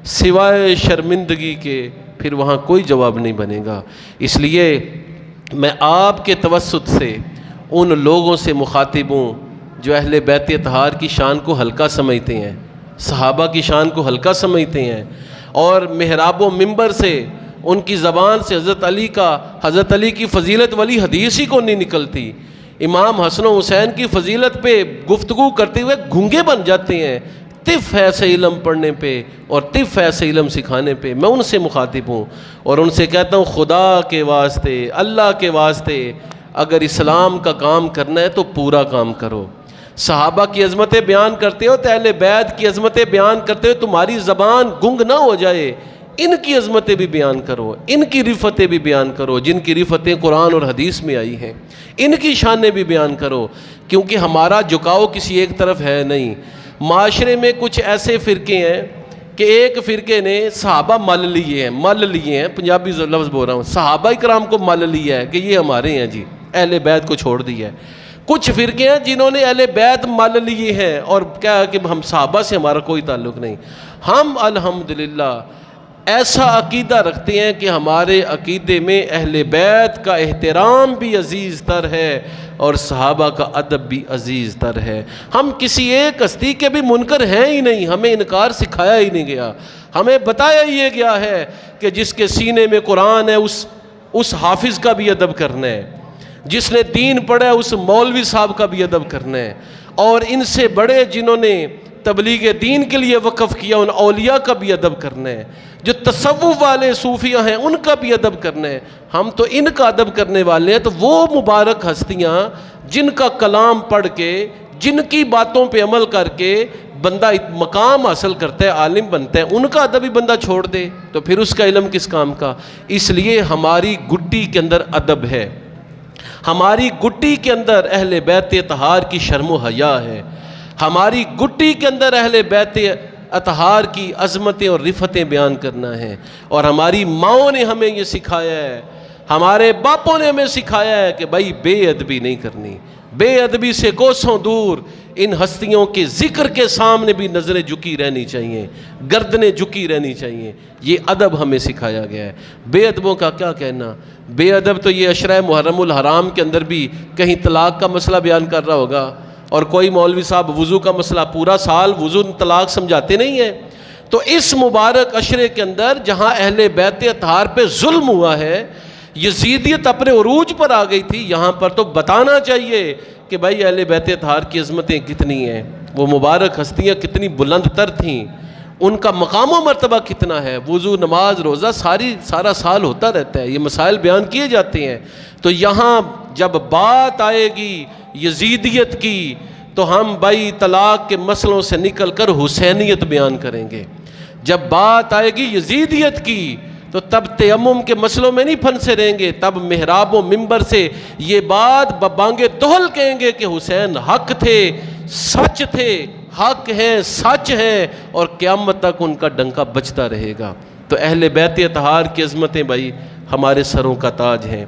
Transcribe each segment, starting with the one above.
سوائے شرمندگی کے پھر وہاں کوئی جواب نہیں بنے گا۔ اس لیے میں آپ کے توسط سے ان لوگوں سے مخاطب ہوں جو اہل بیت اطہار کی شان کو ہلکا سمجھتے ہیں، صحابہ کی شان کو ہلکا سمجھتے ہیں، اور محراب و منبر سے ان کی زبان سے حضرت علی کی فضیلت والی حدیث ہی کو نہیں نکلتی، امام حسن و حسین کی فضیلت پہ گفتگو کرتے ہوئے گھنگے بن جاتے ہیں، طف ہے ایسے علم پڑھنے پہ اور طف ہے ایسے علم سکھانے پہ۔ میں ان سے مخاطب ہوں اور ان سے کہتا ہوں خدا کے واسطے، اللہ کے واسطے، اگر اسلام کا کام کرنا ہے تو پورا کام کرو۔ صحابہ کی عظمتیں بیان کرتے ہو تو اہل بیت کی عظمتیں بیان کرتے ہو، تمہاری زبان گنگ نہ ہو جائے، ان کی عظمتیں بھی بیان کرو، ان کی رفتیں بھی بیان کرو جن کی رفتیں قرآن اور حدیث میں آئی ہیں، ان کی شانیں بھی بیان کرو، کیونکہ ہمارا جھکاؤ کسی ایک طرف ہے نہیں۔ معاشرے میں کچھ ایسے فرقے ہیں کہ ایک فرقے نے صحابہ مل لیے ہیں، پنجابی لفظ بول رہا ہوں، صحابہ کرام کو مل لیا ہے کہ یہ ہمارے ہیں جی، اہل بیت کو چھوڑ دیا ہے۔ کچھ فرقے ہیں جنہوں نے اہل بیت مل لیے ہیں اور کیا کہ ہم صحابہ سے ہمارا کوئی تعلق نہیں۔ ہم الحمدللہ ایسا عقیدہ رکھتے ہیں کہ ہمارے عقیدے میں اہل بیت کا احترام بھی عزیز تر ہے اور صحابہ کا ادب بھی عزیز تر ہے۔ ہم کسی ایک ہستی کے بھی منکر ہیں ہی نہیں، ہمیں انکار سکھایا ہی نہیں گیا، ہمیں بتایا یہ گیا ہے کہ جس کے سینے میں قرآن ہے اس حافظ کا بھی ادب کرنا ہے، جس نے دین پڑھا ہے اس مولوی صاحب کا بھی ادب کرنا ہے، اور ان سے بڑے جنہوں نے تبلیغ دین کے لیے وقف کیا ان اولیاء کا بھی ادب کرنا ہے، جو تصوف والے صوفیہ ہیں ان کا بھی ادب کرنا ہے۔ ہم تو ان کا ادب کرنے والے ہیں، تو وہ مبارک ہستیاں جن کا کلام پڑھ کے، جن کی باتوں پہ عمل کر کے بندہ مقام حاصل کرتا ہے، عالم بنتا ہے، ان کا ادب ہی بندہ چھوڑ دے تو پھر اس کا علم کس کام کا؟ اس لیے ہماری گٹی کے اندر ادب ہے، ہماری گٹی کے اندر اہل بیت اطہار کی شرم و حیا ہے، ہماری گٹی کے اندر اہل بیت اطہار کی عظمتیں اور رفتیں بیان کرنا ہے، اور ہماری ماؤں نے ہمیں یہ سکھایا ہے، ہمارے باپوں نے ہمیں سکھایا ہے کہ بھائی بے ادبی نہیں کرنی، بے ادبی سے کوسوں دور، ان ہستیوں کے ذکر کے سامنے بھی نظریں جھکی رہنی چاہیے، گردنیں جھکی رہنی چاہیے، یہ ادب ہمیں سکھایا گیا ہے۔ بے ادبوں کا کیا کہنا؟ بے ادب تو یہ عشرہ محرم الحرام کے اندر بھی کہیں طلاق کا مسئلہ بیان کر رہا ہوگا، اور کوئی مولوی صاحب وضو کا مسئلہ، پورا سال وضو طلاق سمجھاتے نہیں ہیں۔ تو اس مبارک عشرے کے اندر جہاں اہل بیت اطہار پہ ظلم ہوا ہے، یزیدیت اپنے عروج پر آ گئی تھی، یہاں پر تو بتانا چاہیے کہ بھائی اہل بیت اطہار کی عظمتیں کتنی ہیں، وہ مبارک ہستیاں کتنی بلند تر تھیں، ان کا مقام و مرتبہ کتنا ہے، وضو نماز روزہ سارا سال ہوتا رہتا ہے، یہ مسائل بیان کیے جاتے ہیں۔ تو یہاں جب بات آئے گی یزیدیت کی تو ہم بھائی طلاق کے مسئلوں سے نکل کر حسینیت بیان کریں گے، جب بات آئے گی یزیدیت کی تو تب تیمم کے مسئلوں میں نہیں پھنسے رہیں گے، تب محراب و منبر سے یہ بات ببانگے دہل کہیں گے کہ حسین حق تھے، سچ تھے، حق ہیں، سچ ہیں، اور قیامت تک ان کا ڈنکا بجتا رہے گا۔ تو اہل بیت اطہار کی عظمتیں بھائی ہمارے سروں کا تاج ہیں۔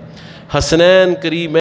حسنین کریم